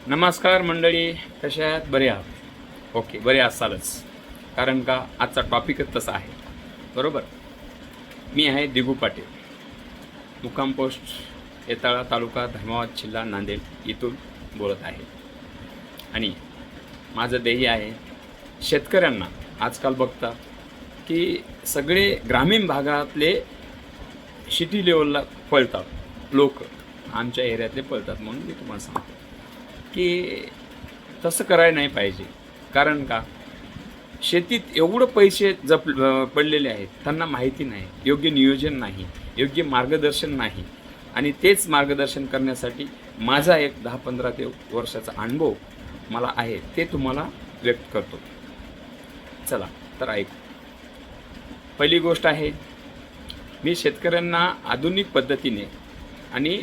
नमस्कार मंडळी, कशा आहात? बरे आहात? ओके, बरे असालच, कारण का आजचा टॉपिकच तसा आहे. बरोबर. मी आहे दिगू पाटील, मुक्काम पोस्ट येताळा, तालुका धर्माबाद, जिल्हा नांदेड इथून बोलत आहे. आणि माझं ध्येय आहे, शेतकऱ्यांना आजकाल बघता की सगळे ग्रामीण भागातले सिटी लेवलला पळतात लोक, आमच्या एरियातले पळतात. म्हणून मी तुम्हाला सांगतो की तसं करायला नाही पाहिजे. कारण का शेतीत एवढं पैसे पडलेले आहेत, त्यांना माहिती नाही, योग्य नियोजन नाही, योग्य मार्गदर्शन नाही. आणि तेच मार्गदर्शन करण्यासाठी माझा एक 10-15 ते वर्षाचा अनुभव मला आहे, ते तुम्हाला व्यक्त करतो. चला तर ऐक. पहिली गोष्ट आहे, मी शेतकऱ्यांना आधुनिक पद्धतीने आणि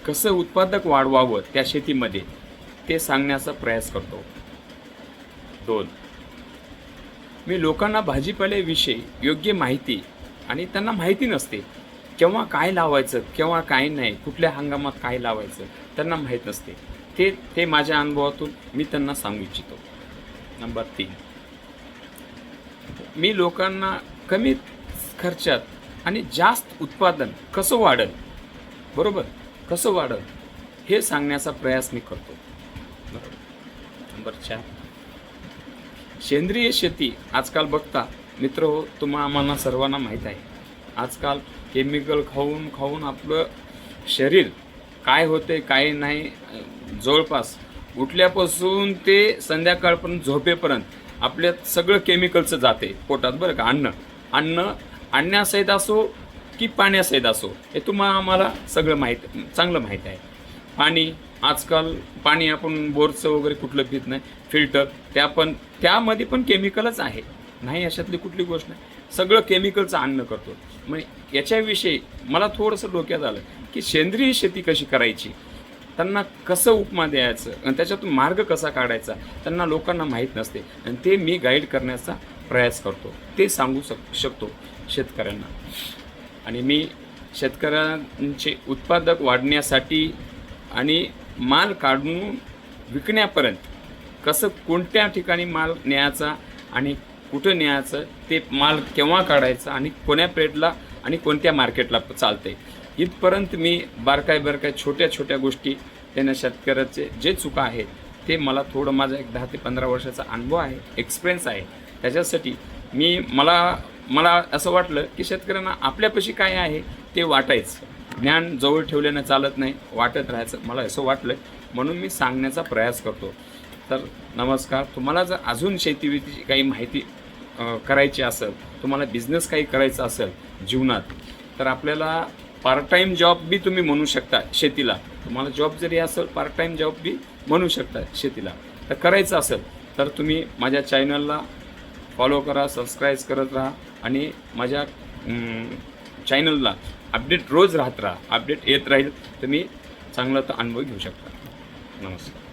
कसं उत्पादक वाढवावं त्या शेतीमध्ये ते सांगण्याचा प्रयास करतो. 2, मी लोकांना भाजीपाल्याविषयी योग्य माहिती, आणि त्यांना माहिती नसते केव्हा काय लावायचं, केव्हा काय नाही, कुठल्या हंगामात काय लावायचं त्यांना माहीत नसते. ते माझ्या अनुभवातून मी त्यांना सांगू इच्छितो. नंबर 3, मी लोकांना कमी खर्चात आणि जास्त उत्पादन कसं वाढेल, बरोबर, कसं वाढेल हे सांगण्याचा प्रयास मी करतो. बरोबर. नंबर 4, सेंद्रिय शेती आजकाल बघता मित्र हो, आम्हाला सर्वांना माहीत आहे, आजकाल केमिकल खाऊन खाऊन आपलं शरीर काय होते काय नाही, जवळपास उठल्यापासून ते संध्याकाळपर्यंत झोपेपर्यंत आपल्यात सगळं केमिकलचं जाते पोटात. बरं का. अन्न आणण्यासहित असो की पाण्यासहित असो, हे आम्हाला सगळं चांगलं माहीत आहे. पाणी, आजकाल पाणी आपण बोरचं वगैरे कुठलं पित नाही, फिल्टर, त्यामध्ये पण केमिकलच आहे, नाही अशातली कुठली गोष्ट नाही, सगळं केमिकलचं अन्न करतो. मग याच्याविषयी मला थोडंसं डोक्यात आलं की सेंद्रिय शेती कशी करायची, त्यांना कसं उपमा द्यायचं आणि त्याच्यातून मार्ग कसा काढायचा, त्यांना लोकांना माहीत नसते, आणि ते मी गाईड करण्याचा प्रयास करतो, ते सांगू शकतो शेतकऱ्यांना. आणि मी शेतकऱ्यांचे उत्पादक वाढण्यासाठी आणि माल काढून विकण्यापर्यंत कसं, कोणत्या ठिकाणी माल न्यायचा आणि कुठं न्यायचं, ते माल केव्हा काढायचा आणि कोण्या प्रेटला आणि कोणत्या मार्केटला चालते, इथपर्यंत मी बारकाय छोट्या छोट्या गोष्टी त्यांना, शेतकऱ्याचे जे चुका आहेत ते मला थोडं, माझा एक 10 ते 15 वर्षाचा अनुभव आहे, एक्सपिरियन्स आहे. त्याच्यासाठी मला असं वाटलं की शेतकऱ्यांना आपल्यापाशी काय आहे ते वाटायचं. ज्ञान जवळ ठेवल्यानं चालत नाही, वाटत राहायचं, मला असं वाटलं, म्हणून मी सांगण्याचा प्रयास करतो. तर नमस्कार. तुम्हाला जर अजून शेतीविषयी काही माहिती करायची असेल, तुम्हाला बिझनेस काही करायचा असेल जीवनात, तर आपल्याला पार्ट टाईम जॉब बी तुम्ही म्हणू शकता शेतीला. तुम्हाला जॉब जरी असेल, पार्ट टाईम जॉब बी म्हणू शकता शेतीला. तर करायचं असेल तर तुम्ही माझ्या चॅनलला फॉलो करा, सबस्क्राईब करत राहा, आणि माझ्या चॅनलला अपडेट रोज राहत राहा, अपडेट येत राहील, तुम्ही चांगला तर अनुभव घेऊ शकता. नमस्कार.